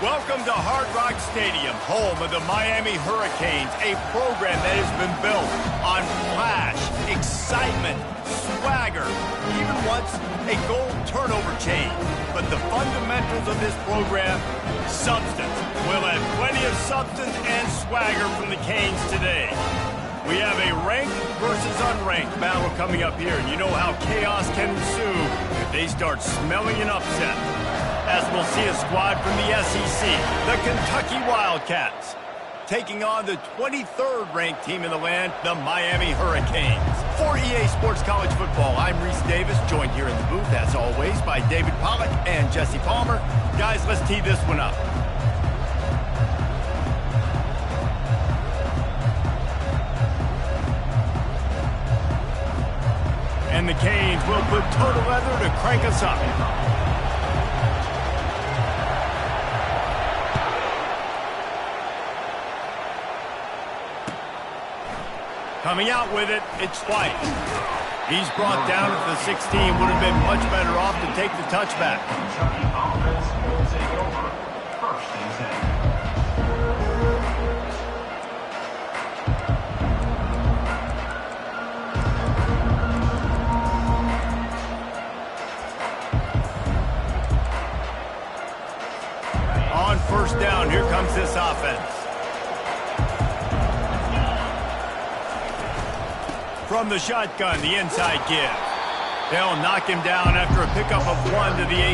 Welcome to Hard Rock Stadium, home of the Miami Hurricanes, a program that has been built on flash, excitement, swagger, even once a goal turnover chain. But the fundamentals of this program, substance. We'll have plenty of substance and swagger from the Canes today. We have a ranked versus unranked battle coming up here, and you know how chaos can ensue if they start smelling an upset. As we'll see a squad from the SEC, the Kentucky Wildcats, taking on the 23rd ranked team in the land, the Miami Hurricanes. For EA Sports College Football, I'm Reese Davis, joined here in the booth, as always, by David Pollack and Jesse Palmer. Guys, let's tee this one up. And the Canes will put total leather to crank us up. Coming out with it, it's White. He's brought down at the 16. Would have been much better off to take the touchback. Kentucky offense will take over. First and 10. On first down, here comes this offense. From the shotgun, the inside give. They'll knock him down after a pickup of 1 to the 18.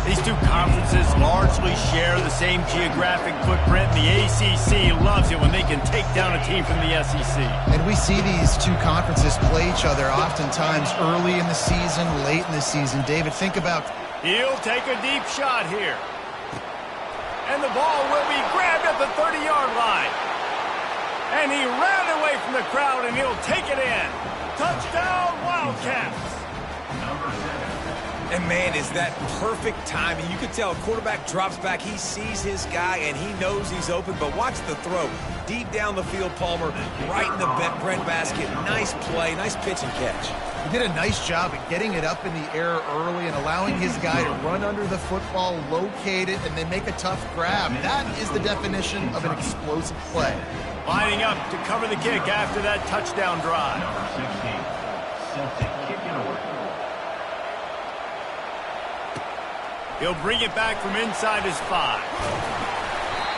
These two conferences largely share the same geographic footprint. The ACC loves it when they can take down a team from the SEC. And we see these two conferences play each other oftentimes early in the season, late in the season. David, think about... He'll take a deep shot here. And the ball will be grabbed at the 30-yard line. And he ran away from the crowd, and he'll take it in. Touchdown, Wildcats. And, man, is that perfect timing. You can tell a quarterback drops back. He sees his guy, and he knows he's open. But watch the throw. Deep down the field, Palmer, right in the breadbasket. Nice play, nice pitch and catch. He did a nice job at getting it up in the air early and allowing his guy to run under the football, locate it, and then make a tough grab. That is the definition of an explosive play. Lining up to cover the kick after that touchdown drive. Number 16, Celtic kicking away. He'll bring it back from inside his 5.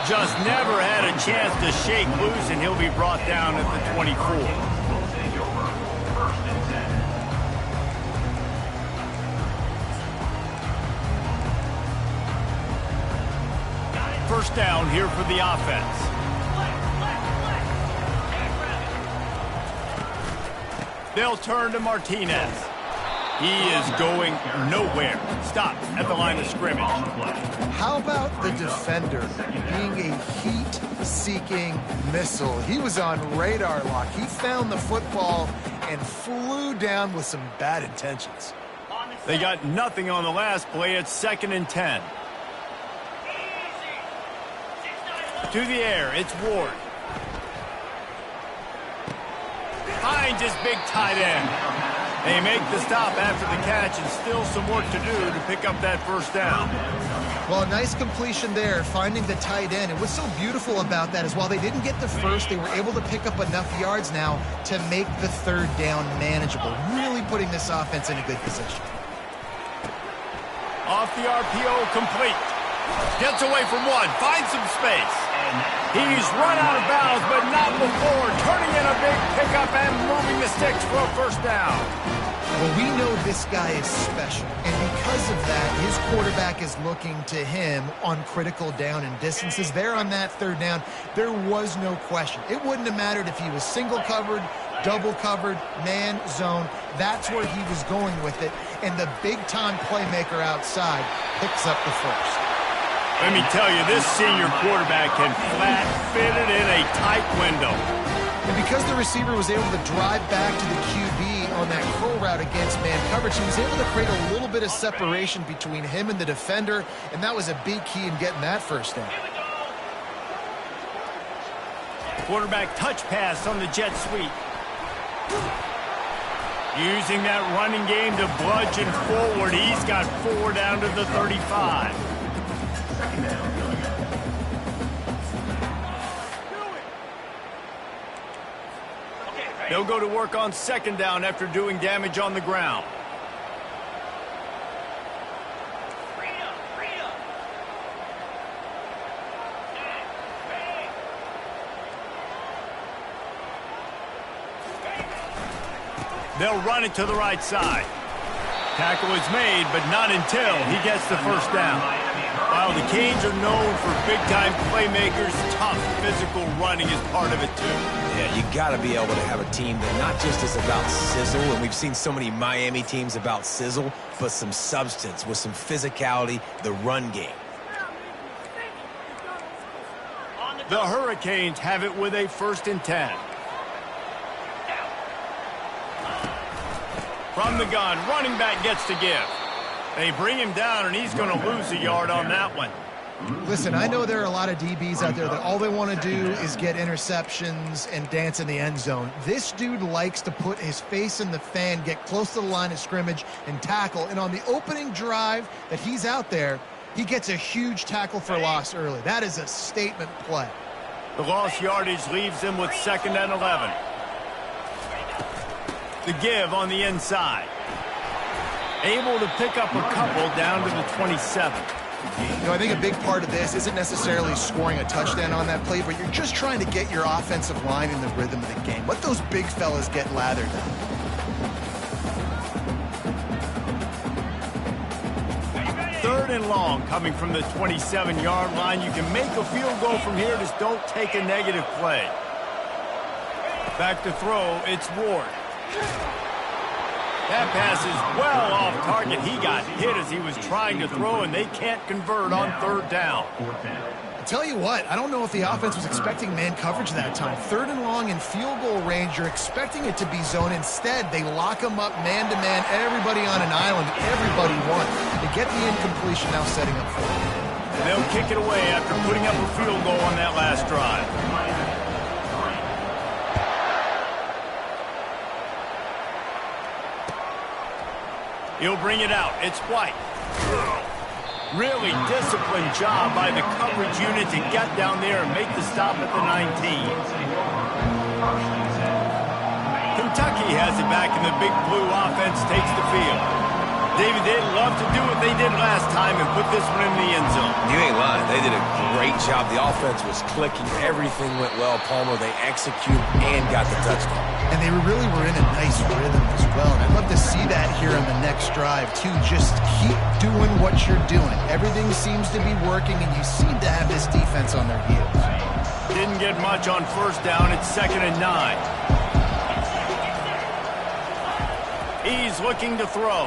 Just never had a chance to shake loose, and he'll be brought down at the 24. Will take over. First and 10. First down here for the offense. They'll turn to Martinez. He is going nowhere. Stop at the line of scrimmage. How about the defender being a heat-seeking missile? He was on radar lock. He found the football and flew down with some bad intentions. They got nothing on the last play. It's 2nd and 10. To the air, it's Ward. Finds his big tight end. They make the stop after the catch, and still some work to do to pick up that first down. Well, a nice completion there, finding the tight end. And what's so beautiful about that is while they didn't get the first, they were able to pick up enough yards now to make the third down manageable, really putting this offense in a good position. Off the RPO, complete. Gets away from one, finds some space. He's run out of bounds, but not before turning in a big pickup and moving the sticks for a first down. Well, we know this guy is special, and because of that, his quarterback is looking to him on critical down and distances. There on that third down, there was no question. It wouldn't have mattered if he was single covered, double covered, man, zone. That's where he was going with it, and the big-time playmaker outside picks up the first. Let me tell you, this senior quarterback can flat fit it in a tight window. And because the receiver was able to drive back to the QB on that curl route against man coverage, he was able to create a little bit of separation between him and the defender, and that was a big key in getting that first down. Quarterback touch pass on the jet sweep. Using that running game to bludgeon forward. He's got 4 down to the 35. Second down. They'll go to work on second down after doing damage on the ground. They'll run it to the right side. Tackle is made, but not until he gets the first down. While the Canes are known for big-time playmakers, tough physical running is part of it, too. Yeah, you got to be able to have a team that not just is about sizzle, and we've seen so many Miami teams about sizzle, but some substance with some physicality, the run game. The Hurricanes have it with a 1st and 10. From the gun, running back gets to give. They bring him down, and he's going to lose a yard on that one. Listen, I know there are a lot of DBs out there that all they want to do is get interceptions and dance in the end zone. This dude likes to put his face in the fan, get close to the line of scrimmage, and tackle. And on the opening drive that he's out there, he gets a huge tackle for loss early. That is a statement play. The lost yardage leaves him with 2nd and 11. The give on the inside. Able to pick up a couple down to the 27. You know, I think a big part of this isn't necessarily scoring a touchdown on that play, but you're just trying to get your offensive line in the rhythm of the game. Let those big fellas get lathered up. Third and long coming from the 27-yard line. You can make a field goal from here. Just don't take a negative play. Back to throw. It's Ward. That pass is well off target. He got hit as he was trying to throw, and they can't convert on 3rd down. I'll tell you what, I don't know if the offense was expecting man coverage that time. 3rd and long in field goal range, you're expecting it to be zone. Instead, they lock them up man-to-man, everybody on an island, everybody won. They get the incompletion, now setting up for it. And they'll kick it away after putting up a field goal on that last drive. He'll bring it out. It's White. Really disciplined job by the coverage unit to get down there and make the stop at the 19. Kentucky has it back, and the Big Blue offense takes the field. David, they'd love to do what they did last time and put this one in the end zone. You ain't lying. They did a great job. The offense was clicking. Everything went well. Palmer, they executed and got the touchdown. And they really were in a nice rhythm as well. And I'd love to see that here on the next drive, too. Just keep doing what you're doing. Everything seems to be working, and you seem to have this defense on their heels. Didn't get much on 1st down. It's 2nd and 9. He's looking to throw.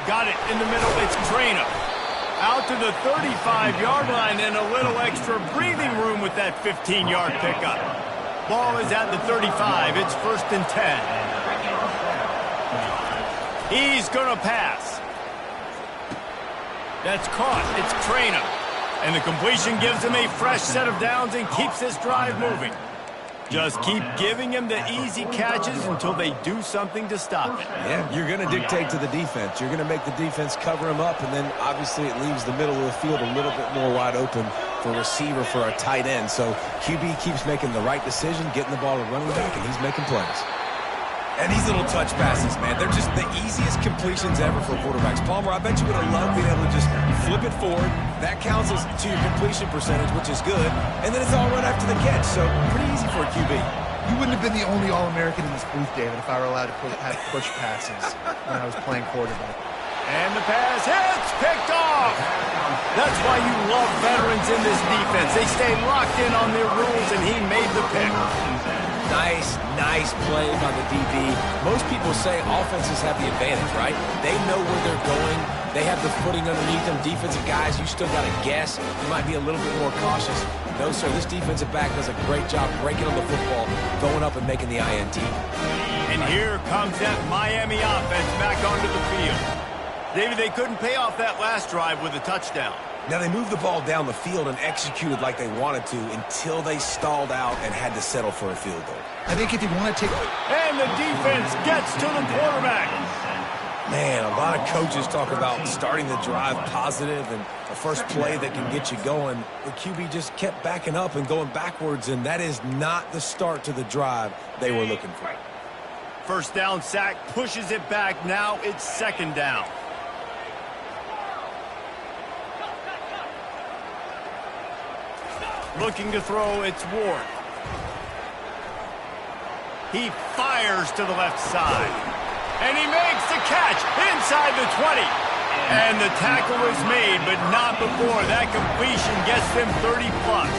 Got it in the middle. It's Traynor. Out to the 35-yard line, and a little extra breathing room with that 15-yard pickup. Ball is at the 35. It's 1st and 10. He's going to pass. That's caught. It's Traynor. And the completion gives him a fresh set of downs and keeps this drive moving. Just keep giving him the easy catches until they do something to stop it. Yeah, you're going to dictate to the defense. You're going to make the defense cover him up, and then obviously it leaves the middle of the field a little bit more wide open for a receiver, for a tight end. So QB keeps making the right decision, getting the ball to running back, and he's making plays. And these little touch passes, man, they're just the easiest completions ever for quarterbacks. Palmer, I bet you would have loved being able to just flip it forward. That counts as to your completion percentage, which is good. And then it's all right after the catch, so pretty easy for a QB. You wouldn't have been the only All-American in this booth, David, if I were allowed to have push passes when I was playing quarterback. And the pass hits, picked off. That's why you love veterans in this defense. They stay locked in on their rules, and he made the pick. Nice play by the DB. Most people say offenses have the advantage, right? They know where they're going. They have the footing underneath them. Defensive guys, you still got to guess. You might be a little bit more cautious. No, sir, this defensive back does a great job breaking on the football, going up and making the INT. And here comes that Miami offense back onto the field. David, they couldn't pay off that last drive with a touchdown. Now, they moved the ball down the field and executed like they wanted to until they stalled out and had to settle for a field goal. I think if you want to take... And the defense gets to the quarterback. Man, a lot of coaches talk about starting the drive positive and the first play that can get you going. The QB just kept backing up and going backwards, and that is not the start to the drive they were looking for. First down sack, pushes it back. Now it's second down. Looking to throw, it's Ward. He fires to the left side. And he makes the catch inside the 20. And the tackle was made, but not before. That completion gets them 30-plus.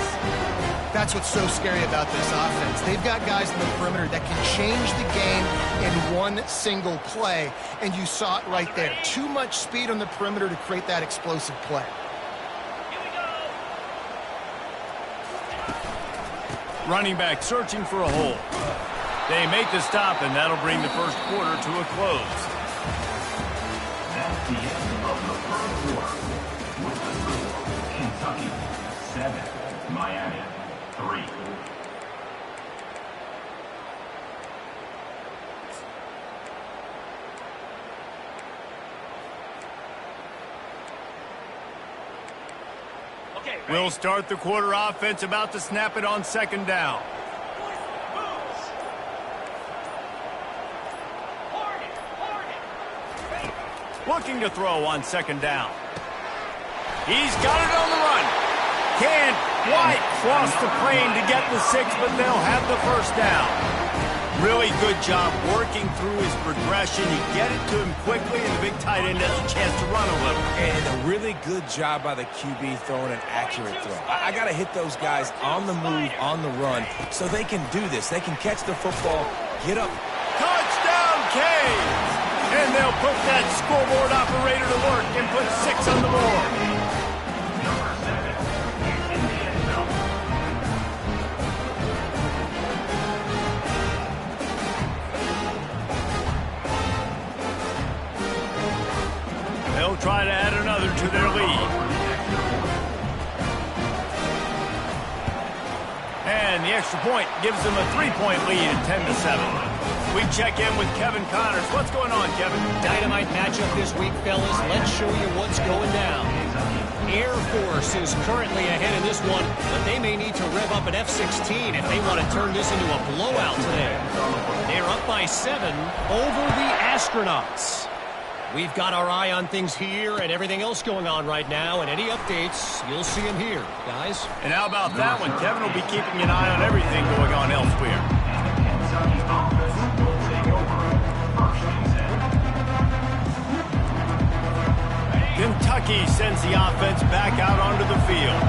That's what's so scary about this offense. They've got guys in the perimeter that can change the game in one single play, and you saw it right there. Too much speed on the perimeter to create that explosive play. Running back searching for a hole. They make the stop, and that'll bring the first quarter to a close. That's the end of the first quarter. With the score, Kentucky 7, Miami 3. We'll start the quarter offense, about to snap it on second down. Looking to throw on second down. He's got it on the run. Can't quite cross the plane to get the 6, but they'll have the first down. Really good job working through his progression. You get it to him quickly, and the big tight end has a chance to run a little. And a really good job by the QB throwing an accurate throw. I got to hit those guys on the move, on the run, so they can do this. They can catch the football, get up. Touchdown, Canes! And they'll put that scoreboard operator to work and put 6 on the board. Number 7 is in the end zone. They'll try to add another to their lead. And the extra point gives them a 3-point lead at 10-7. We check in with Kevin Connors. What's going on, Kevin? Dynamite matchup this week, fellas. Let's show you what's going down. Air Force is currently ahead in this one, but they may need to rev up an F-16 if they want to turn this into a blowout today. They're up by 7 over the Astronauts. We've got our eye on things here and everything else going on right now, and any updates, you'll see them here, guys. And how about that one? Kevin will be keeping an eye on everything going on elsewhere. Kentucky offense will take over first and 10. Kentucky sends the offense back out onto the field.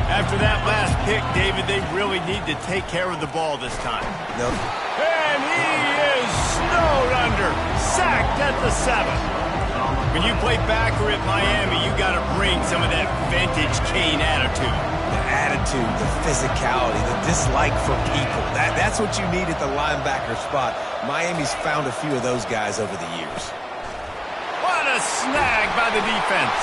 After that last pick, David, they really need to take care of the ball this time. Nope. And he is snowed under, sacked at the 7. When you play backer at Miami, you got to bring some of that vintage Cane attitude. The attitude, the physicality, the dislike for people. That's what you need at the linebacker spot. Miami's found a few of those guys over the years. What a snag by the defense.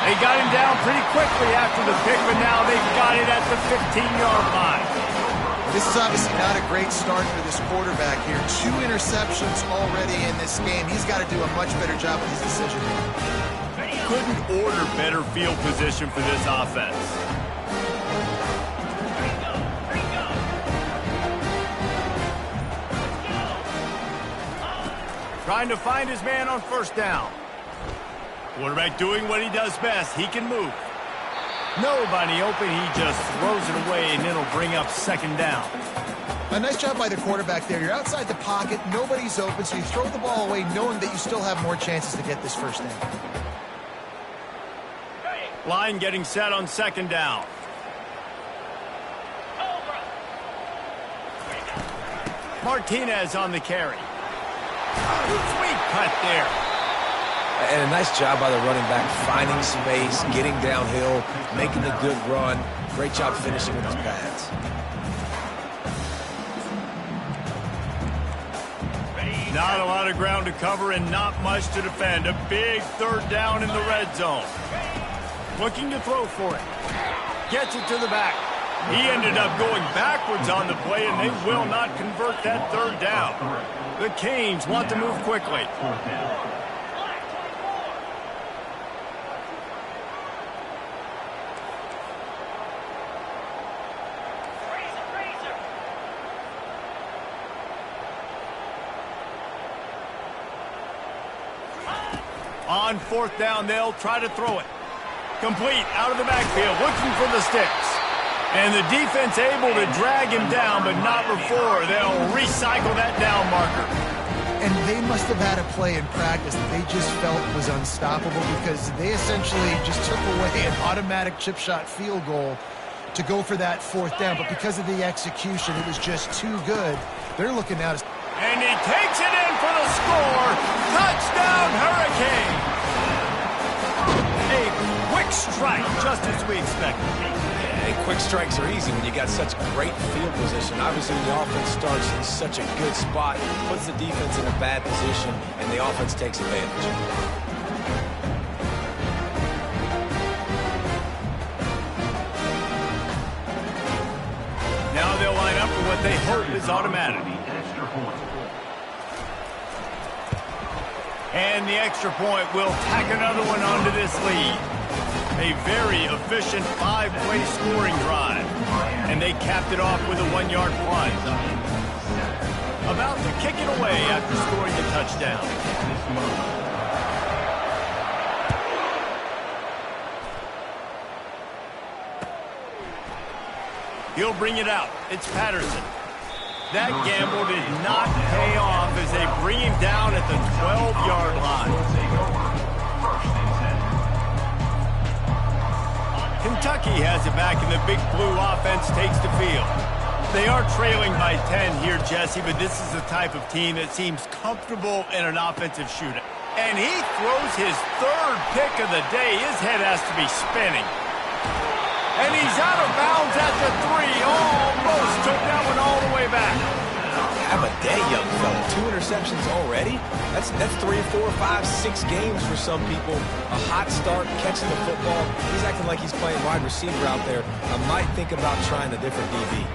They got him down pretty quickly after the pick, but now they've got it at the 15-yard line. This is obviously not a great start for this quarterback here. 2 interceptions already in this game. He's got to do a much better job with his decision. Couldn't order better field position for this offense. Trying to find his man on first down. Quarterback doing what he does best. He can move. Nobody open. He just throws it away, and it'll bring up second down. A nice job by the quarterback there. You're outside the pocket. Nobody's open, so you throw the ball away knowing that you still have more chances to get this first down. Line getting set on second down. Martinez on the carry. Sweet cut there. And a nice job by the running back, finding space, getting downhill, making a good run. Great job finishing with his pads. Not a lot of ground to cover and not much to defend. A big third down in the red zone. Looking to throw for it. Gets it to the back. He ended up going backwards on the play, and they will not convert that third down. The Canes want to move quickly. On fourth down, they'll try to throw it. Complete out of the backfield, looking for the sticks. And the defense able to drag him down, but not before. They'll recycle that down marker. And they must have had a play in practice that they just felt was unstoppable because they essentially just took away an automatic chip shot field goal to go for that fourth down. But because of the execution, it was just too good. They're looking now to... And he takes it in for the score. Touchdown, Hurricane. A quick strike, just as we expected. Hey, quick strikes are easy when you got such great field position. Obviously, when the offense starts in such a good spot, puts the defense in a bad position, and the offense takes advantage. Now they'll line up for what they hope is automatic. And the extra point will tack another one onto this lead. A very efficient 5-play scoring drive. And they capped it off with a 1-yard punt. About to kick it away after scoring the touchdown. He'll bring it out. It's Patterson. That gamble did not pay off as they bring him down at the 12-yard line. Kentucky has it back, and the Big Blue offense takes the field. They are trailing by 10 here, Jesse, but this is the type of team that seems comfortable in an offensive shootout. And he throws his third pick of the day. His head has to be spinning. And he's out of bounds at the 3. Almost took that one all the way back. Have a day, young fella. 2 interceptions already? That's 3, 4, 5, 6 games for some people. A hot start, catching the football. He's acting like he's playing wide receiver out there. I might think about trying a different DB.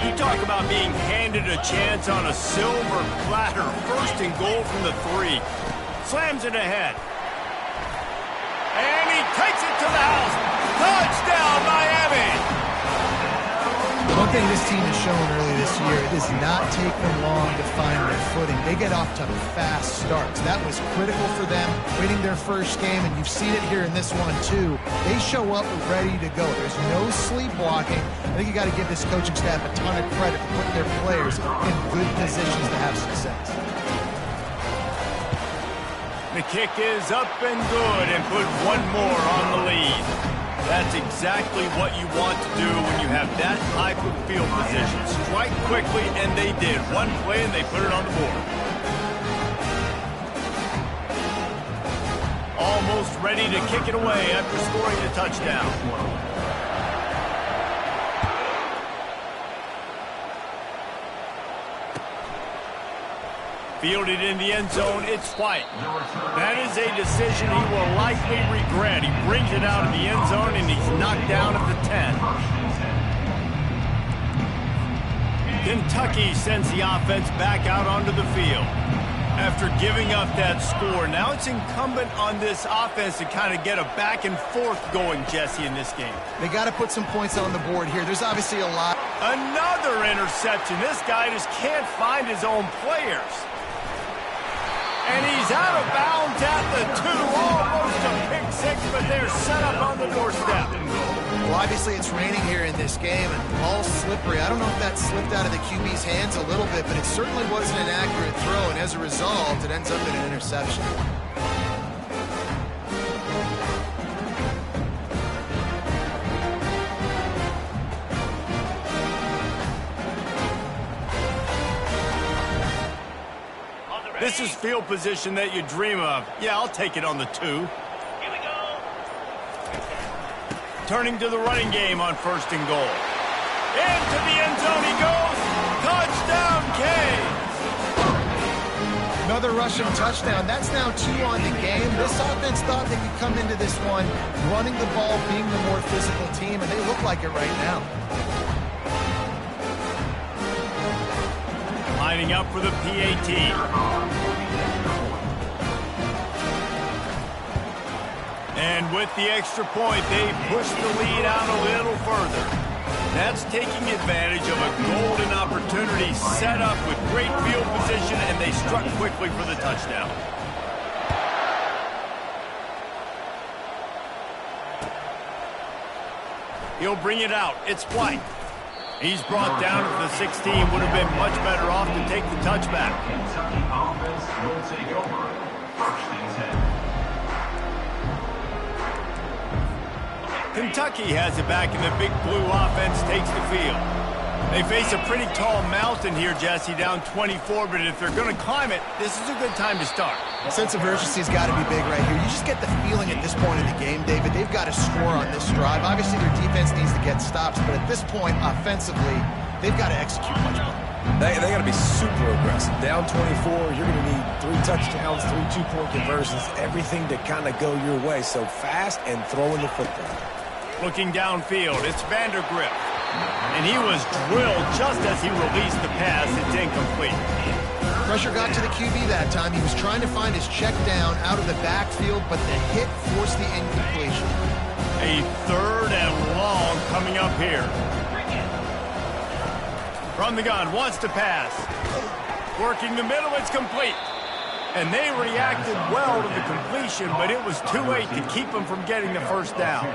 You talk about being handed a chance on a silver platter. First and goal from the 3. Slams it ahead. And he takes it to the house. Touchdown, Miami! One thing this team has shown early this year, it does not take them long to find their footing. They get off to fast starts. That was critical for them, winning their first game, and you've seen it here in this one, too. They show up ready to go. There's no sleepwalking. I think you got to give this coaching staff a ton of credit for putting their players in good positions to have success. The kick is up and good and put one more on the lead. That's exactly what you want to do when you have that type of field position. Strike quickly, and they did. One play, and they put it on the board. Almost ready to kick it away after scoring the touchdown. Fielded in the end zone, it's White. That is a decision he will likely regret. He brings it out of the end zone, and he's knocked down at the 10. Kentucky sends the offense back out onto the field. After giving up that score, now it's incumbent on this offense to kind of get a back and forth going, Jesse, in this game. They got to put some points on the board here. There's obviously a lot. Another interception. This guy just can't find his own players. And he's out of bounds at the 2. Almost a pick 6, but they're set up on the doorstep. Well, obviously it's raining here in this game, and the ball's slippery. I don't know if that slipped out of the QB's hands a little bit, but it certainly wasn't an accurate throw, and as a result, it ends up in an interception. This is field position that you dream of. Yeah, I'll take it on the 2. Here we go. Turning to the running game on first and goal. Into the end zone he goes. Touchdown, Canes. Another rushing touchdown. That's now 2 on the game. This offense thought they could come into this one running the ball, being the more physical team, and they look like it right now. Lining up for the PAT. And with the extra point, they push the lead out a little further. That's taking advantage of a golden opportunity set up with great field position, and they struck quickly for the touchdown. He'll bring it out. It's White. He's brought down to the 16. Would have been much better off to take the touchback. Kentucky offense will take over. First and 10. Kentucky has it back, and the big blue offense takes the field. They face a pretty tall mountain here, Jesse, down 24, but if they're going to climb it, this is a good time to start. Sense of urgency's got to be big right here. You just get the feeling at this point in the game, David, they've got to score on this drive. Obviously, their defense needs to get stops, but at this point, offensively, they've got to execute much better. They got to be super aggressive. Down 24, you're going to need 3 touchdowns, 3 two-point conversions, everything to kind of go your way. So fast and throwing the football. Looking downfield, it's Vandergrift. And he was drilled just as he released the pass. It's incomplete. Pressure got to the QB that time. He was trying to find his check down out of the backfield, but the hit forced the incompletion. A 3rd and long coming up here. From the gun, wants to pass. Working the middle, it's complete. And they reacted well to the completion, but it was too late to keep them from getting the first down.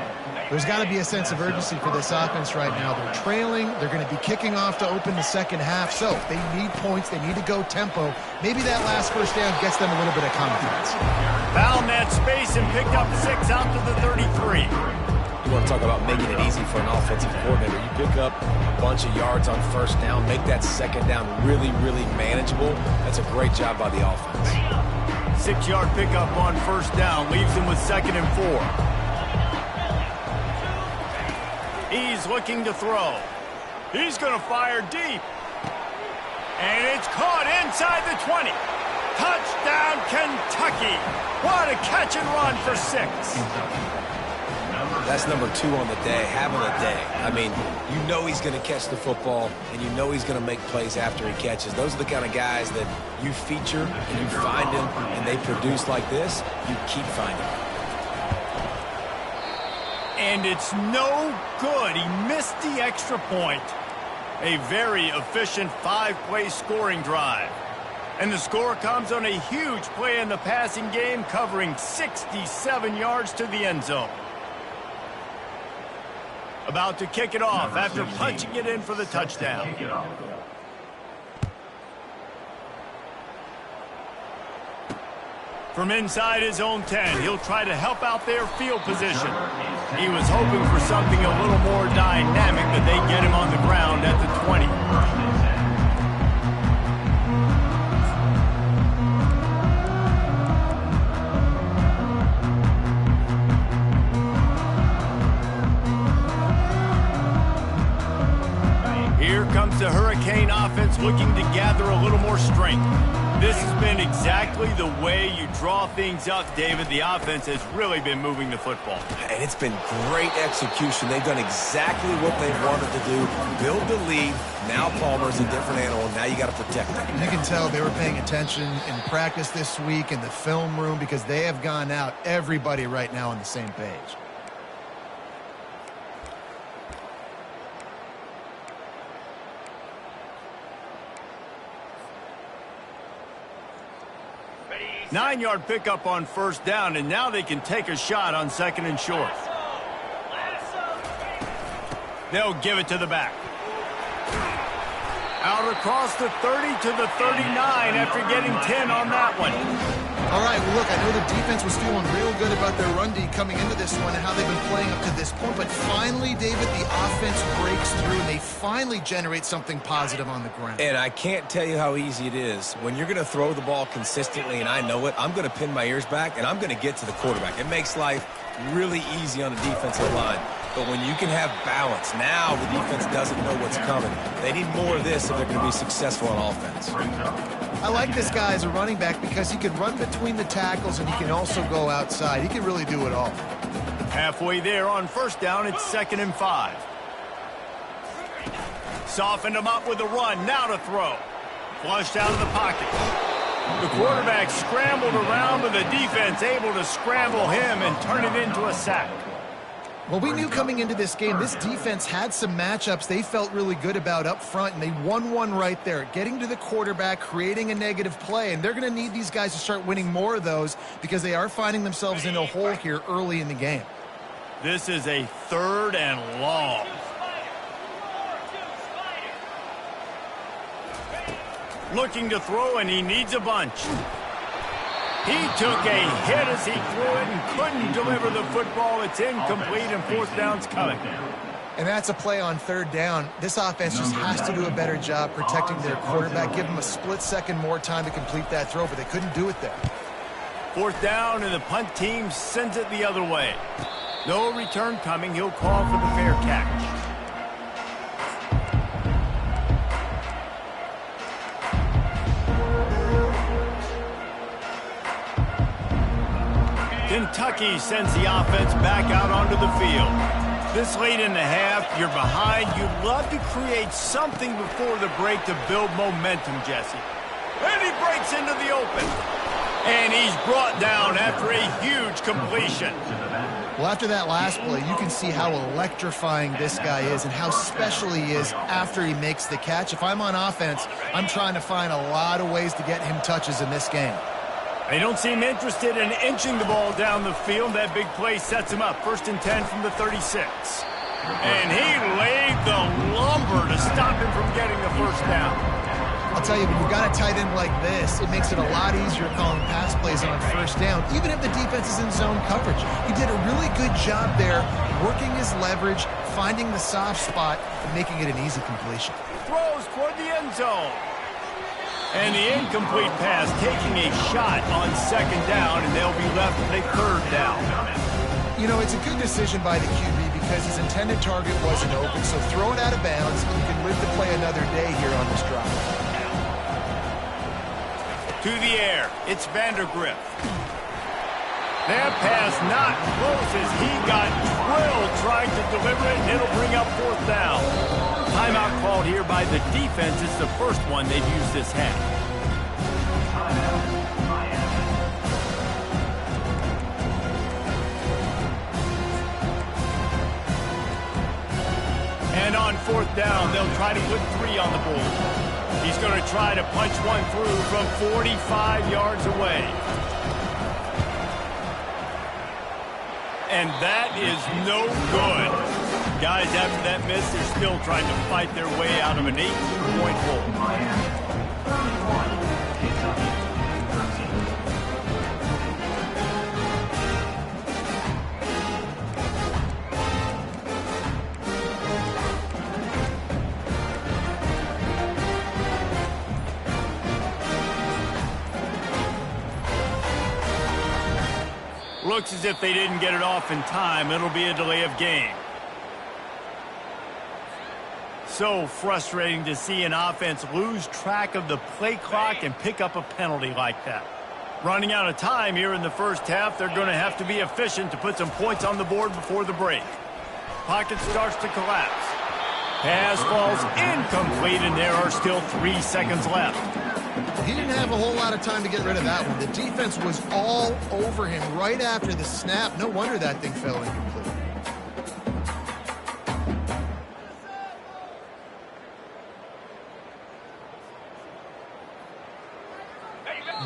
There's got to be a sense of urgency for this offense right now. They're trailing. They're going to be kicking off to open the second half. So they need points. They need to go tempo. Maybe that last first down gets them a little bit of confidence. Found that space and picked up 6 out to the 33. You want to talk about making it easy for an offensive coordinator. You pick up a bunch of yards on first down, make that second down really, really manageable. That's a great job by the offense. 6-yard pickup on first down leaves him with 2nd and 4. He's looking to throw. He's going to fire deep. And it's caught inside the 20. Touchdown, Kentucky. What a catch and run for 6. That's number 2 on the day, having a day. I mean, you know he's going to catch the football, and you know he's going to make plays after he catches. Those are the kind of guys that you feature and you find them, and they produce like this, you keep finding them. And it's no good. He missed the extra point. A very efficient 5-play scoring drive. And the score comes on a huge play in the passing game, covering 67 yards to the end zone. About to kick it off after punching it in for the touchdown. From inside his own 10, he'll try to help out their field position. He was hoping for something a little more dynamic, but they get him on the ground at the 20. Here comes the Hurricane offense looking to gather a little more strength. This has been exactly the way you draw things up, David. The offense has really been moving the football. And it's been great execution. They've done exactly what they wanted to do. Build the lead. Now Palmer's a different animal. Now you got to protect him. You can tell they were paying attention in practice this week in the film room because they have gone out, everybody right now on the same page. Nine-yard pickup on first down, and now they can take a shot on 2nd and short. They'll give it to the back. Out across the 30 to the 39 after getting 10 on that one. All right, well, look, I know the defense was feeling real good about their run D coming into this one and how they've been playing up to this point, but finally, David, the offense breaks through and they finally generate something positive on the ground. And I can't tell you how easy it is. When you're going to throw the ball consistently, and I know it, I'm going to pin my ears back, and I'm going to get to the quarterback. It makes life really easy on the defensive line. But when you can have balance, now the defense doesn't know what's coming. They need more of this if they're going to be successful on offense. I like this guy as a running back because he can run between the tackles and he can also go outside. He can really do it all. Halfway there on first down, it's 2nd and 5. Softened him up with a run, now to throw. Flushed out of the pocket. The quarterback scrambled around, but the defense able to scramble him and turn it into a sack. Well, we knew coming into this game, this defense had some matchups they felt really good about up front, and they won one right there, getting to the quarterback, creating a negative play, and they're going to need these guys to start winning more of those because they are finding themselves in a hole here early in the game. This is a 3rd and long. Looking to throw, and he needs a bunch. He took a hit as he threw it and couldn't deliver the football. It's incomplete, and 4th down's coming. And that's a play on 3rd down. This offense just has to do a better job protecting their quarterback, give them a split second more time to complete that throw, but they couldn't do it there. 4th down, and the punt team sends it the other way. No return coming. He'll call for the fair catch. Kentucky sends the offense back out onto the field. This late in the half, you're behind. You'd love to create something before the break to build momentum, Jesse. And he breaks into the open. And he's brought down after a huge completion. Well, after that last play, you can see how electrifying this guy is and how special he is after he makes the catch. If I'm on offense, I'm trying to find a lot of ways to get him touches in this game. They don't seem interested in inching the ball down the field. That big play sets him up. 1st and 10 from the 36. And he laid the lumber to stop him from getting the 1st down. I'll tell you, when you've got a tight end like this, it makes it a lot easier calling pass plays on 1st down, even if the defense is in zone coverage. He did a really good job there, working his leverage, finding the soft spot, and making it an easy completion. Throws toward the end zone. And the incomplete pass taking a shot on 2nd down, and they'll be left with a 3rd down. You know, it's a good decision by the QB because his intended target wasn't open, so throw it out of bounds, and you can live to play another day here on this drive. To the air, it's Vandergrift. That pass not close as he got drilled trying to deliver it, and it'll bring up 4th down. Timeout called here by the defense. It's the first one they've used this half. And on 4th down, they'll try to put 3 on the board. He's going to try to punch one through from 45 yards away. And that is no good. Guys, after that miss, they're still trying to fight their way out of an 18-point hole. Looks as if they didn't get it off in time. It'll be a delay of game. So frustrating to see an offense lose track of the play clock and pick up a penalty like that. Running out of time here in the 1st half, they're going to have to be efficient to put some points on the board before the break. Pocket starts to collapse. Pass falls incomplete, and there are still 3 seconds left. He didn't have a whole lot of time to get rid of that one. The defense was all over him right after the snap. No wonder that thing fell incomplete.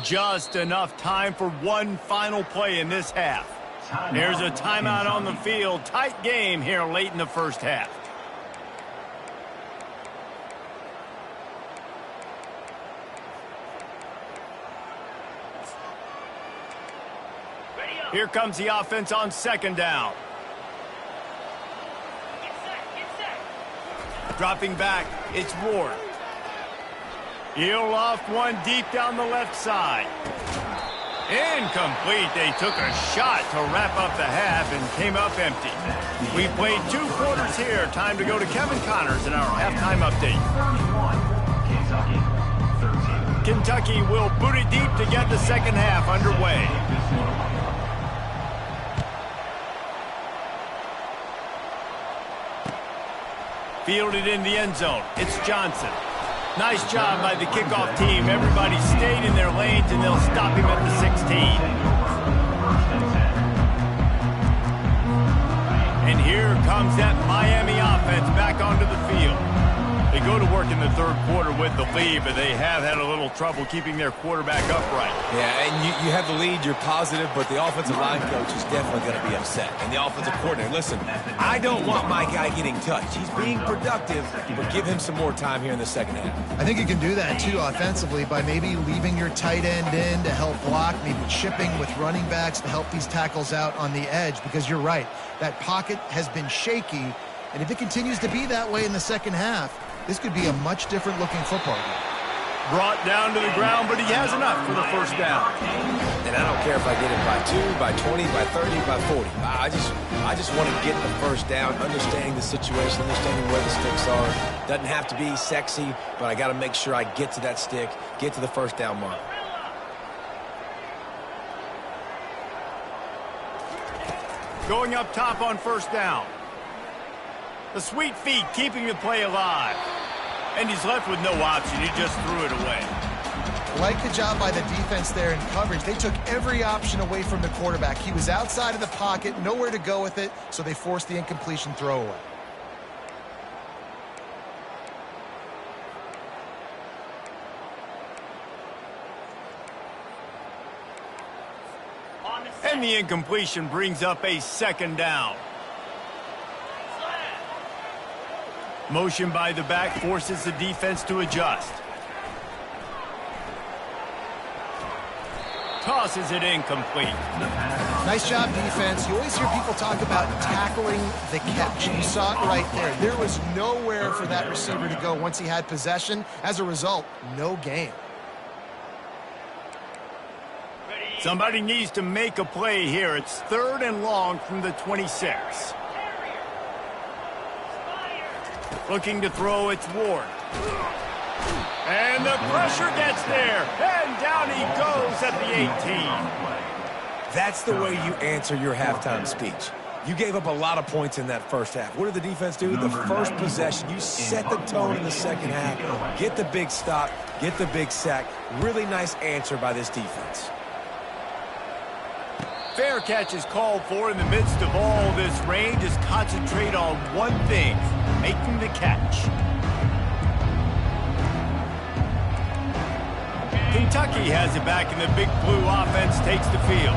Just enough time for one final play in this half. There's a timeout on the field. Tight game here late in the 1st half. Here comes the offense on 2nd down. Dropping back, it's Ward. He'll loft one deep down the left side. Incomplete. They took a shot to wrap up the half and came up empty. We've played 2 quarters here. Time to go to Kevin Connors in our halftime update. Kentucky will boot it deep to get the 2nd half underway. Fielded in the end zone. It's Johnson. Nice job by the kickoff team. Everybody stayed in their lanes, and they'll stop him at the 16. And here comes that Miami offense back onto the field. They go to work in the third quarter with the lead, but they have had a little trouble keeping their quarterback upright. Yeah, and you have the lead, you're positive, but the offensive line coach is definitely going to be upset. And the offensive coordinator, listen, I don't want my guy getting touched. He's being productive, but give him some more time here in the second half. I think you can do that, too, offensively, by maybe leaving your tight end in to help block, maybe chipping with running backs to help these tackles out on the edge, because you're right. That pocket has been shaky, and if it continues to be that way in the second half, this could be a much different looking football game. Brought down to the ground, but he has enough for the first down. And I don't care if I get it by 2, by 20, by 30, by 40. I just want to get the first down, understanding the situation, understanding where the sticks are. Doesn't have to be sexy, but I got to make sure I get to that stick, get to the first down mark. Going up top on first down. The sweet feet keeping the play alive. And he's left with no option. He just threw it away. Like the job by the defense there in coverage. They took every option away from the quarterback. He was outside of the pocket, nowhere to go with it, so they forced the incompletion throwaway. And the incompletion brings up a second down. Motion by the back forces the defense to adjust. Tosses it incomplete. Nice job, defense. You always hear people talk about tackling the catch. You saw it right there. There was nowhere for that receiver to go once he had possession. As a result, no gain. Somebody needs to make a play here. It's 3rd and long from the 26. Looking to throw, it's Ward. And the pressure gets there. And down he goes at the 18. That's the way you answer your halftime speech. You gave up a lot of points in that first half. What did the defense do? The first possession, you set the tone in the second half. Get the big stop, get the big sack. Really nice answer by this defense. Fair catch is called for in the midst of all this rain. Just concentrate on one thing, making the catch. Kentucky has it back, and the Big Blue offense takes the field.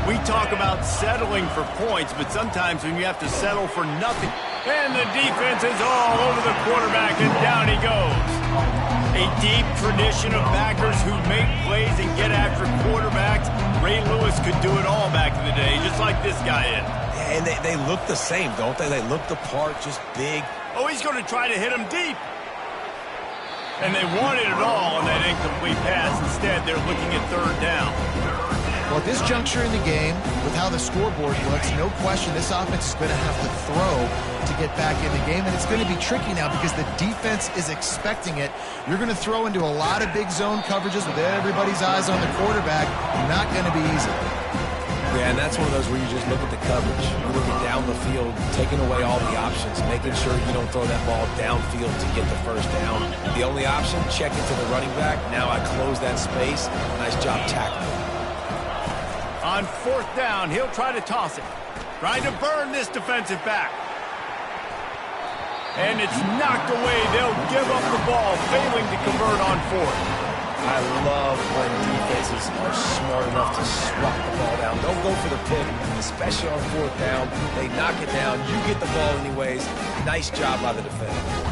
We talk about settling for points, but sometimes when you have to settle for nothing. And the defense is all over the quarterback, and down he goes. A deep tradition of backers who make plays and get after quarterbacks. Ray Lewis could do it all back in the day, just like this guy is. Yeah, and they look the same, don't they? They look the part, just big. Oh, he's going to try to hit him deep. And they wanted it all on that incomplete pass. Instead, they're looking at 3rd down. Well, at this juncture in the game, with how the scoreboard looks, no question this offense is going to have to throw to get back in the game, and it's going to be tricky now because the defense is expecting it. You're going to throw into a lot of big zone coverages with everybody's eyes on the quarterback. Not going to be easy. Yeah, and that's one of those where you just look at the coverage. You're looking down the field, taking away all the options, making sure you don't throw that ball downfield to get the first down. The only option, check it to the running back. Now I close that space. Nice job tackling. On 4th down, he'll try to toss it. Trying to burn this defensive back. And it's knocked away. They'll give up the ball, failing to convert on 4th. I love when defenses are smart enough to swat the ball down. Don't go for the pick, especially on 4th down. They knock it down. You get the ball anyways. Nice job by the defender.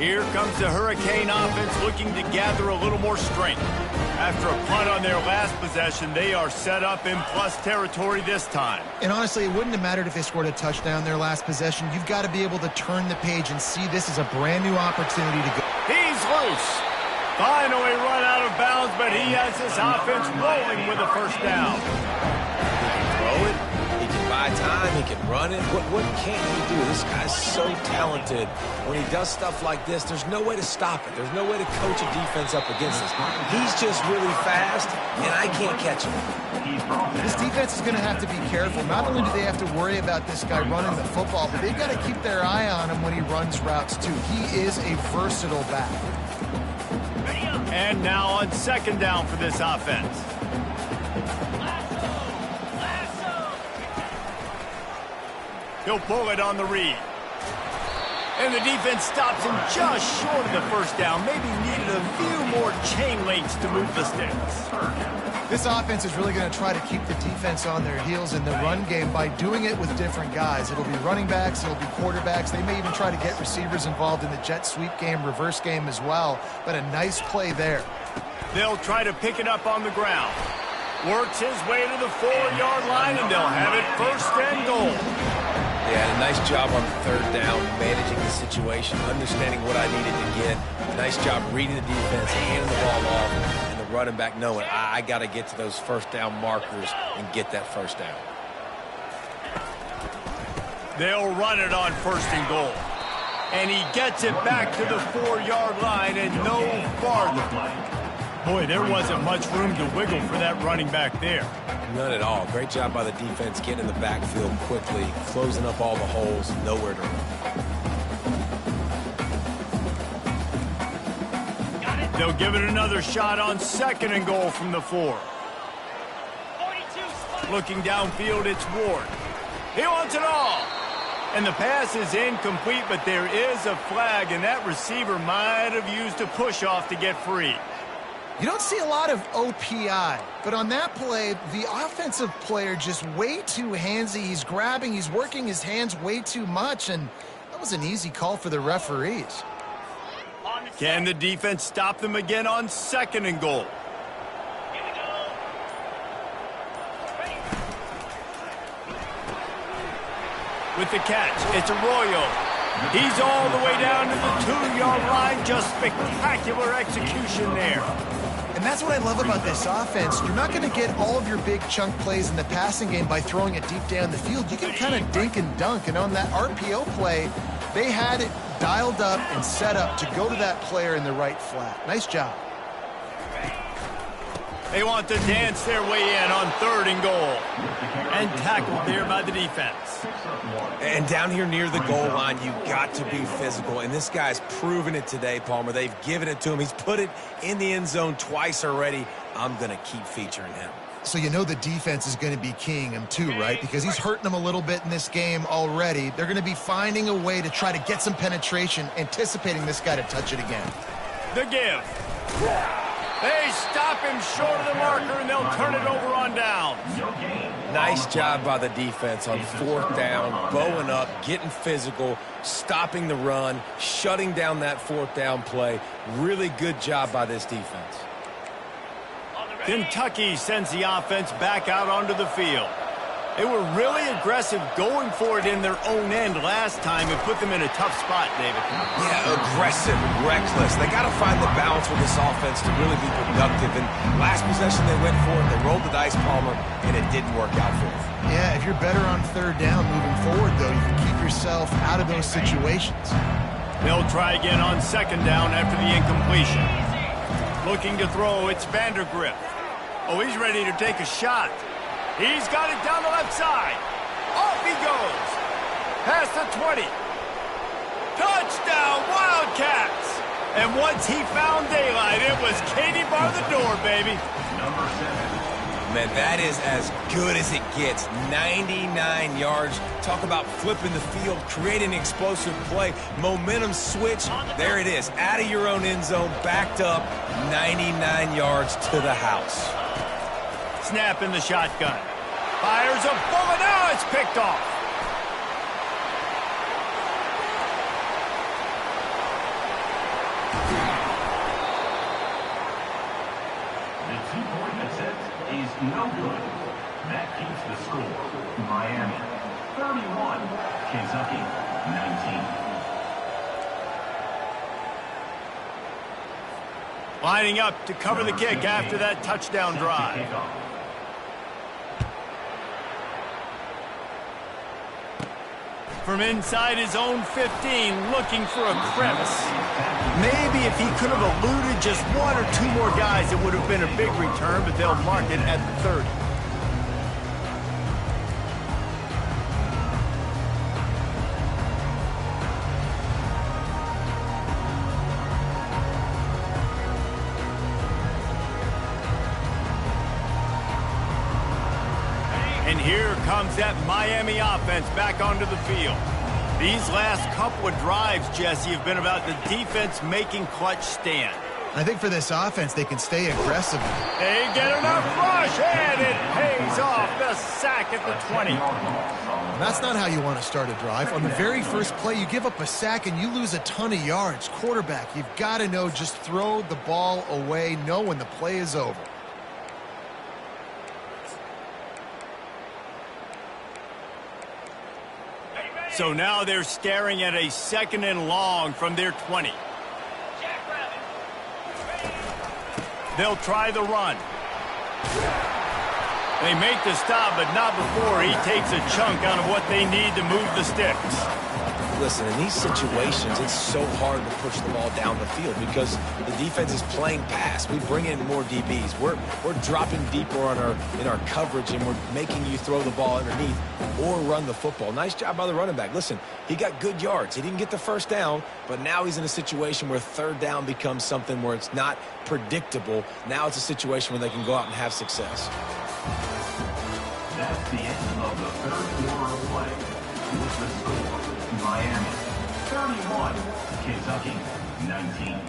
Here comes the Hurricane offense looking to gather a little more strength. After a punt on their last possession, they are set up in plus territory this time. And honestly, it wouldn't have mattered if they scored a touchdown their last possession. You've got to be able to turn the page and see this as a brand new opportunity to go. He's loose. Finally run out of bounds, but he has this offense rolling with a first down. He can throw it. He can buy time. He can run it. What can't he do? This guy's so talented. When he does stuff like this, there's no way to stop it. There's no way to coach a defense up against this. He's just really fast, and I can't catch him. This defense is going to have to be careful. Not only do they have to worry about this guy running the football, but they've got to keep their eye on him when he runs routes, too. He is a versatile back. And now on 2nd down for this offense. He'll pull it on the read. And the defense stops him just short of the first down. Maybe needed a few more chain links to move the sticks. This offense is really going to try to keep the defense on their heels in the run game by doing it with different guys. It'll be running backs, it'll be quarterbacks. They may even try to get receivers involved in the jet sweep game, reverse game as well. But a nice play there. They'll try to pick it up on the ground. Works his way to the 4-yard line, and they'll have it first and goal. Yeah, a nice job on third down, managing the situation, understanding what I needed to get. Nice job reading the defense, handing the ball off, and the running back knowing I got to get to those first down markers and get that first down. They'll run it on first and goal. And he gets it back to the 4-yard line and no farther. Boy, there wasn't much room to wiggle for that running back there. None at all. Great job by the defense getting in the backfield quickly, closing up all the holes, nowhere to run. They'll give it another shot on second and goal from the 4. Looking downfield, it's Ward. He wants it all. And the pass is incomplete, but there is a flag, and that receiver might have used a push-off to get free. You don't see a lot of OPI, but on that play, the offensive player just way too handsy. He's grabbing, he's working his hands way too much, and that was an easy call for the referees. Can the defense stop them again on second and goal? With the catch, it's Arroyo. He's all the way down to the 2-yard line. Just spectacular execution there. And that's what I love about this offense. You're not going to get all of your big chunk plays in the passing game by throwing it deep down the field. You can kind of dink and dunk. And on that RPO play, they had it dialed up and set up to go to that player in the right flat. Nice job. They want to dance their way in on third and goal. And tackled there by the defense. And down here near the goal line, you got to be physical. And this guy's proven it today, Palmer. They've given it to him. He's put it in the end zone twice already. I'm going to keep featuring him. So you know the defense is going to be keying him too, right? Because he's hurting them a little bit in this game already. They're going to be finding a way to try to get some penetration, anticipating this guy to touch it again. The give. They stop him short of the marker, and they'll turn it over on downs. Nice job by the defense on fourth down, bowing up, getting physical, stopping the run, shutting down that fourth down play. Really good job by this defense. Kentucky sends the offense back out onto the field. They were really aggressive going for it in their own end last time and put them in a tough spot, David. Yeah, aggressive, reckless. They got to find the balance with this offense to really be productive. And last possession they went for it, they rolled the dice, Palmer, and it didn't work out for them. Yeah, if you're better on third down moving forward, though, you can keep yourself out of those situations. They'll try again on second down after the incompletion. Looking to throw, it's Vandergrift. Oh, he's ready to take a shot. He's got it down the left side. Off he goes. Past the 20. Touchdown, Wildcats. And once he found daylight, it was Katie bar the door, baby. Number 7. Man, that is as good as it gets. 99 yards. Talk about flipping the field, creating an explosive play. Momentum switch. There it is. Out of your own end zone, backed up. 99 yards to the house. Snap in the shotgun. Fires a bullet. Now it's picked off. The 2-point attempt is no good. That keeps the score. Miami 31, Kentucky 19. Lining up to cover the kick after that touchdown drive. From inside his own 15, looking for a crevice. Maybe if he could have eluded just one or two more guys, it would have been a big return, but they'll mark it at the 30. And here comes that Miami offense back onto the field. These last couple of drives, Jesse, have been about the defense making clutch stand. I think for this offense, they can stay aggressive. They get enough rush, and it pays off. The sack at the 20. That's not how you want to start a drive. On the very first play, you give up a sack and you lose a ton of yards. Quarterback, you've got to know, just throw the ball away, know when the play is over. So now they're staring at a 2nd and long from their 20. They'll try the run. They make the stop, but not before he takes a chunk out of what they need to move the sticks. Listen, in these situations, it's so hard to push the ball down the field because the defense is playing pass. We bring in more DBs. We're dropping deeper in our coverage, and we're making you throw the ball underneath or run the football. Nice job by the running back. Listen, he got good yards. He didn't get the first down, but now he's in a situation where 3rd down becomes something where it's not predictable. Now it's a situation where they can go out and have success. That's the end of the 3rd quarter of play. With the score, Miami 31, Kentucky 19.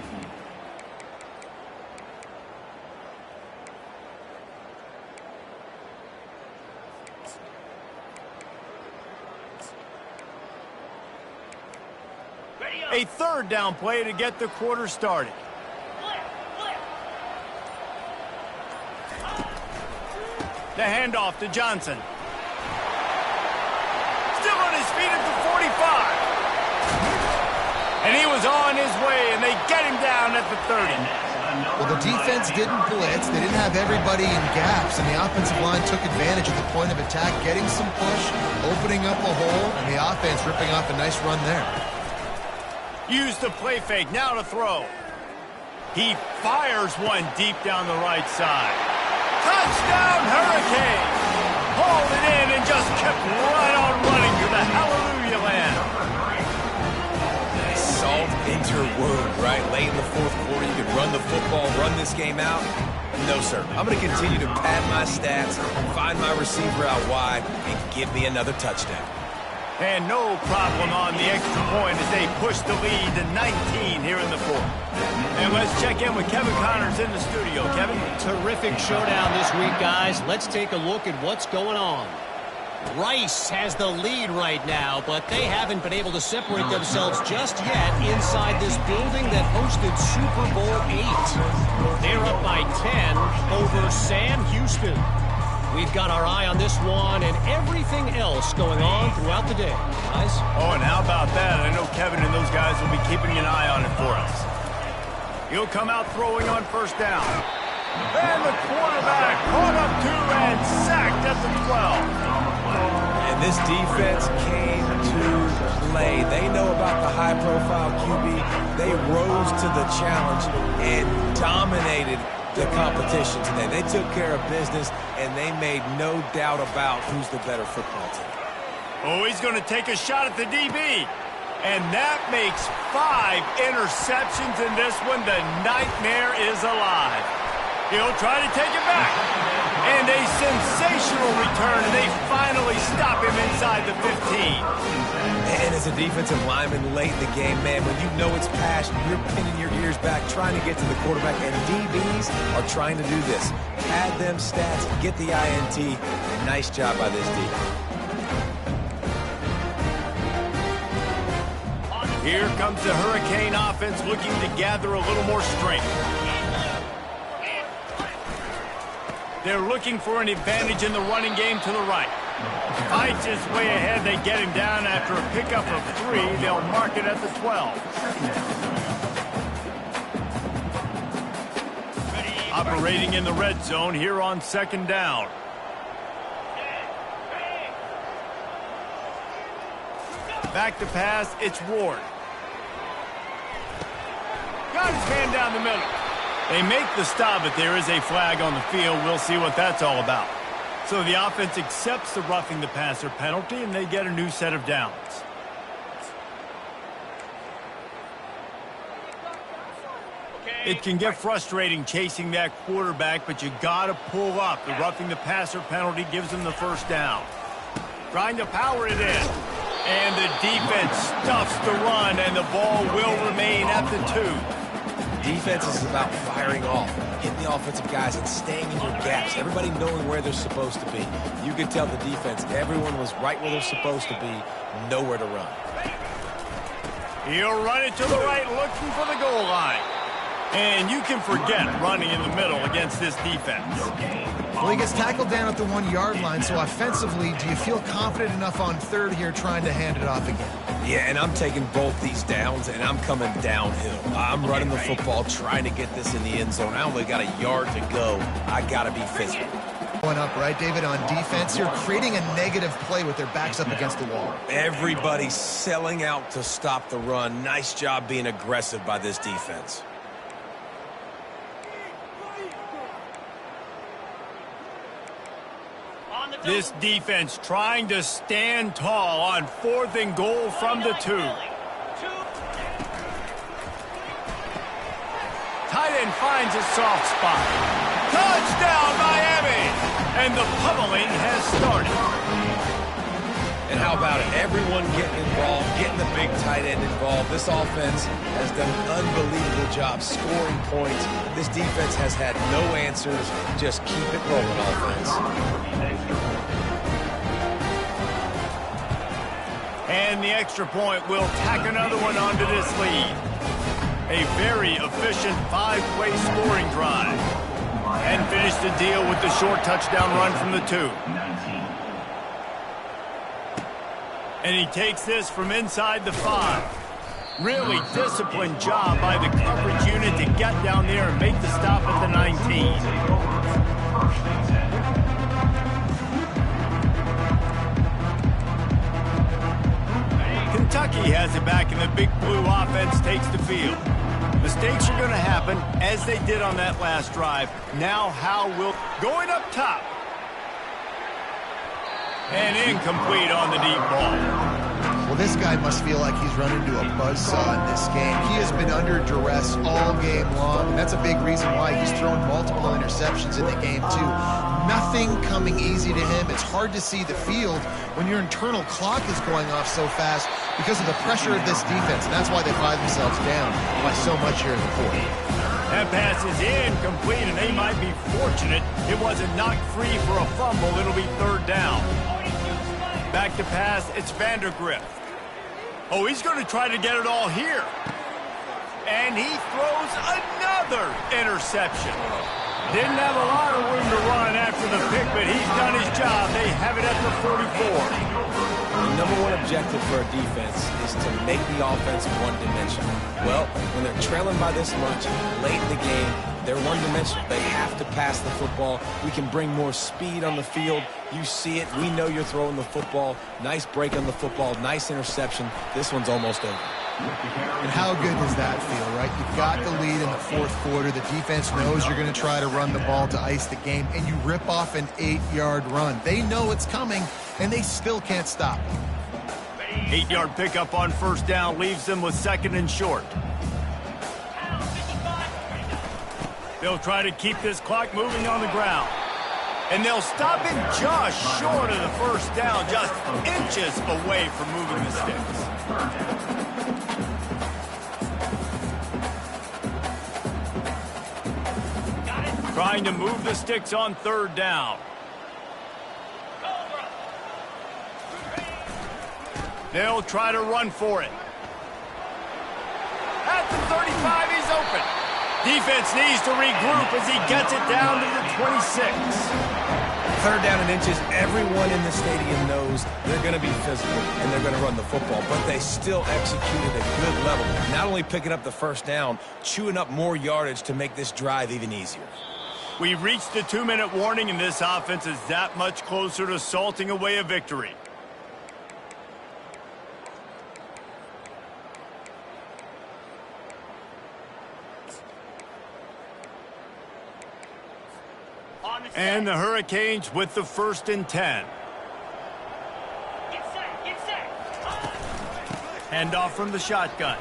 A 3rd down play to get the quarter started. The handoff to Johnson. Still on his feet at the 45. And he was on his way, and they get him down at the 30. Well, the defense didn't blitz. They didn't have everybody in gaps, and the offensive line took advantage of the point of attack, getting some push, opening up a hole, and the offense ripping off a nice run there. Use the play fake, now to throw. He fires one deep down the right side. Touchdown, Hurricane! Hauled it in and just kept right on running to the hallelujah land. Salt into your word, right? Late in the 4th quarter, you can run the football, run this game out. No, sir. I'm going to continue to pad my stats, find my receiver out wide, and give me another touchdown. And no problem on the extra point as they push the lead to 19 here in the 4th. And let's check in with Kevin Connors in the studio. Kevin? Terrific showdown this week, guys. Let's take a look at what's going on. Rice has the lead right now, but they haven't been able to separate themselves just yet inside this building that hosted Super Bowl VIII. They're up by 10 over Sam Houston. We've got our eye on this one and everything else going on throughout the day. Guys? Oh, and how about that? I know Kevin and those guys will be keeping an eye on it for us. He'll come out throwing on 1st down. And the quarterback caught up to and sacked at the 12. And this defense came to play. They know about the high-profile QB. They rose to the challenge and dominated the competition today. They took care of business, and they made no doubt about who's the better football team. Oh, he's going to take a shot at the DB. And that makes 5 interceptions in this one. The nightmare is alive. He'll try to take it back. And a sensational return, and they finally stop him inside the 15. And as a defensive lineman late in the game, man, when you know it's passion, you're pinning your ears back, trying to get to the quarterback, and DBs are trying to do this. Add them stats, get the INT. Nice job by this D. Here comes the Hurricane offense looking to gather a little more strength. They're looking for an advantage in the running game to the right. Fights his way ahead. They get him down after a pickup of 3. They'll mark it at the 12. Operating in the red zone here on 2nd down. Back to pass, it's Ward. Got his hand down the middle. They make the stop, but there is a flag on the field. We'll see what that's all about. So the offense accepts the roughing the passer penalty, and they get a new set of downs. It can get frustrating chasing that quarterback, but you got to pull up. The roughing the passer penalty gives them the 1st down. Trying to power it in. And the defense stuffs the run, and the ball will remain at the 2. Defense is about firing off, hitting the offensive guys and staying in your gaps. Everybody knowing where they're supposed to be. You could tell the defense, everyone was right where they're supposed to be, nowhere to run. He'll run it to the right, looking for the goal line. And you can forget running in the middle against this defense. Well, he gets tackled down at the 1-yard line, so offensively, do you feel confident enough on third here trying to hand it off again? Yeah, and I'm taking both these downs, and I'm coming downhill. I'm running the football, trying to get this in the end zone. I only got a yard to go. I got to be physical. Going up, right, David, on defense. You're creating a negative play with their backs up against the wall. Everybody's selling out to stop the run. Nice job being aggressive by this defense. This defense trying to stand tall on 4th and goal from the 2. Tight end finds a soft spot. Touchdown, Miami! And the pummeling has started. And how about it? Everyone getting involved, getting the big tight end involved. This offense has done an unbelievable job scoring points. This defense has had no answers. Just keep it rolling, offense. And the extra point will tack another one onto this lead. A very efficient 5-play scoring drive. And finish the deal with the short touchdown run from the 2. And he takes this from inside the 5. Really disciplined job by the coverage unit to get down there and make the stop at the 19. Kentucky has it back, and the Big Blue offense takes the field. Mistakes are going to happen, as they did on that last drive. Now how will... Going up top. And incomplete on the deep ball. Well, this guy must feel like he's run into a buzzsaw in this game. He has been under duress all game long, and that's a big reason why he's thrown multiple interceptions in the game, too. Nothing coming easy to him. It's hard to see the field when your internal clock is going off so fast because of the pressure of this defense, and that's why they find themselves down by so much here in the fourth. That pass is incomplete, and they might be fortunate it wasn't knocked free for a fumble. It'll be 3rd down. Back to pass, it's Vandergrift. Oh, he's going to try to get it all here. And he throws another interception. Didn't have a lot of room to run after the pick, but he's done his job. They have it at the 44. The number one objective for a defense is to make the offense one-dimensional. Well, when they're trailing by this much late in the game, they're one-dimensional. They have to pass the football. We can bring more speed on the field. You see it. We know you're throwing the football. Nice break on the football. Nice interception. This one's almost over. And how good does that feel, right? You've got the lead in the 4th quarter. The defense knows you're going to try to run the ball to ice the game, and you rip off an 8-yard run. They know it's coming, and they still can't stop. 8-yard pickup on 1st down leaves them with 2nd and short. They'll try to keep this clock moving on the ground. And they'll stop it just short of the 1st down, just inches away from moving the sticks. Trying to move the sticks on 3rd down. They'll try to run for it. At the 35, he's open. Defense needs to regroup as he gets it down to the 26. 3rd down and inches. Everyone in the stadium knows they're going to be physical and they're going to run the football, but they still executed at a good level. Not only picking up the 1st down, chewing up more yardage to make this drive even easier. We've reached the 2-minute warning, and this offense is that much closer to salting away a victory. And the Hurricanes with the 1st and 10. Get set. Handoff from the shotgun.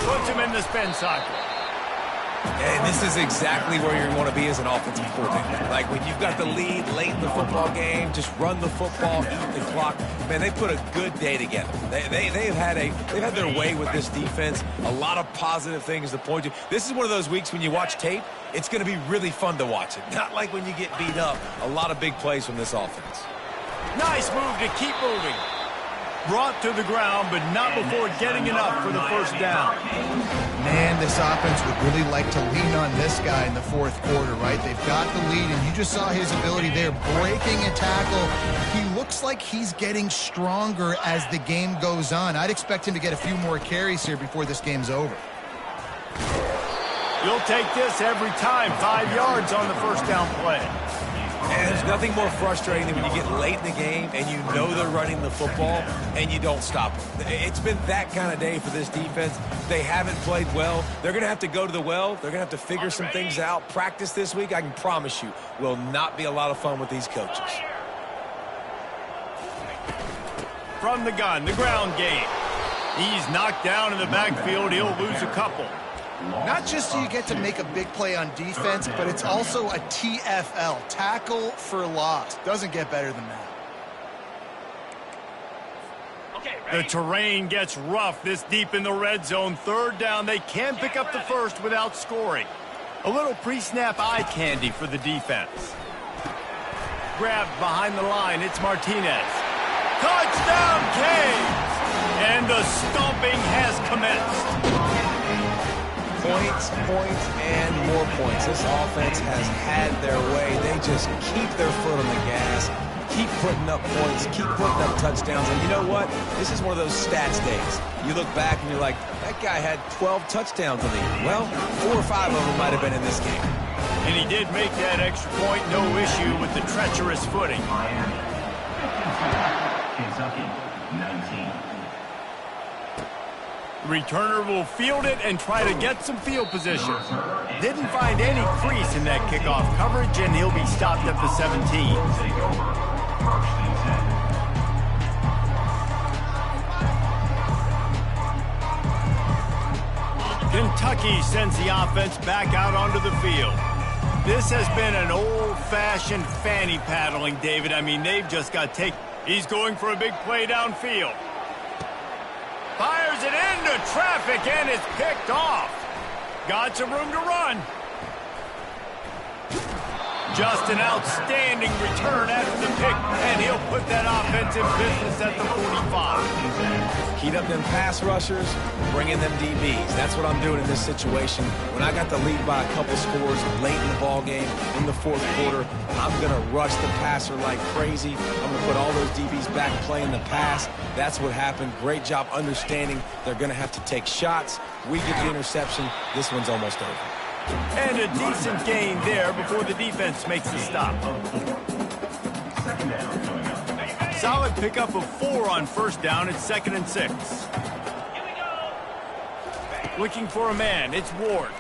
Puts him in the spin cycle. And this is exactly where you want to be as an offensive coordinator. Like when you've got the lead late in the football game, just run the football, eat the clock. Man, they put a good day together. They've had their way with this defense. A lot of positive things to point to. This is one of those weeks when you watch tape, it's going to be really fun to watch it. Not like when you get beat up. A lot of big plays from this offense. Nice move to keep moving. Brought to the ground, but not before getting enough for the first down. Man, this offense would really like to lean on this guy in the fourth quarter, right? They've got the lead, and you just saw his ability there, breaking a tackle. He looks like he's getting stronger as the game goes on. I'd expect him to get a few more carries here before this game's over. You'll take this every time. 5 yards on the first down play. And there's nothing more frustrating than when you get late in the game and you know they're running the football and you don't stop them. It's been that kind of day for this defense. They haven't played well. They're going to have to go to the well. They're going to have to figure some things out. Practice this week, I can promise you, will not be a lot of fun with these coaches. From the gun, the ground game. He's knocked down in the backfield. He'll lose a couple. Not just do you get to make a big play on defense, but it's also a TFL, tackle for loss. Doesn't get better than that. The terrain gets rough this deep in the red zone. Third down, they can pick up the first without scoring. A little pre-snap eye candy for the defense. Grabbed behind the line, it's Martinez. Touchdown, Canes! And the stomping has commenced. Points, and more points. This offense has had their way. They just keep their foot on the gas, keep putting up points, keep putting up touchdowns. And you know what? This is one of those stats days. You look back and you're like, that guy had 12 touchdowns in the year. Well, 4 or 5 of them might have been in this game. And he did make that extra point. No issue with the treacherous footing. Miami. Kentucky, 19. Returner will field it and try to get some field position. Didn't find any crease in that kickoff coverage, and he'll be stopped at the 17. Take over. First and 10. Kentucky sends the offense back out onto the field. This has been an old-fashioned fanny paddling, David. I mean, they've just got take. He's going for a big play downfield. Fires it into traffic, and it's picked off. Got some room to run. Just an outstanding return after the pick, and he'll put that offense in business at the 45. Heat up them pass rushers, bring in them DBs. That's what I'm doing in this situation. When I got the lead by a couple scores late in the ball game, in the fourth quarter, I'm going to rush the passer like crazy. I'm going to put all those DBs back playing the pass. That's what happened. Great job understanding they're going to have to take shots. We get the interception. This one's almost over. And a decent gain there before the defense makes the stop. Second down coming up. Solid pickup of 4 on first down. It's 2nd and 6. Looking for a man. It's Ward.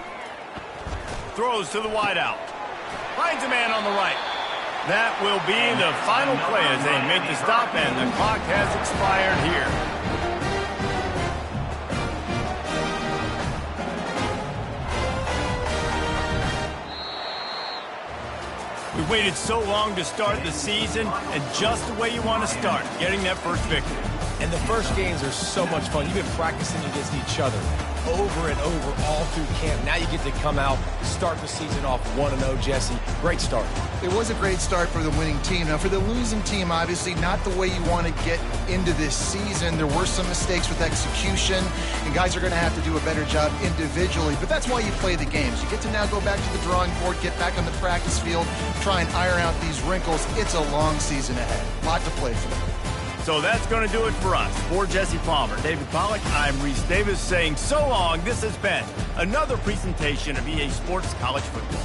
Throws to the wideout. Finds a man on the right. That will be the final play as they make the stop, and the clock has expired here. We waited so long to start the season, and just the way you want to start, getting that first victory. And the first games are so much fun. You've been practicing against each other over and over all through camp. Now you get to come out, start the season off 1-0, Jesse. Great start. It was a great start for the winning team. Now, for the losing team, obviously not the way you want to get into this season. There were some mistakes with execution, and guys are going to have to do a better job individually. But that's why you play the games. You get to now go back to the drawing board, get back on the practice field, try and iron out these wrinkles. It's a long season ahead. A lot to play for. So that's going to do it for us. For Jesse Palmer, David Pollack, I'm Reese Davis saying so long. This has been another presentation of EA Sports College Football.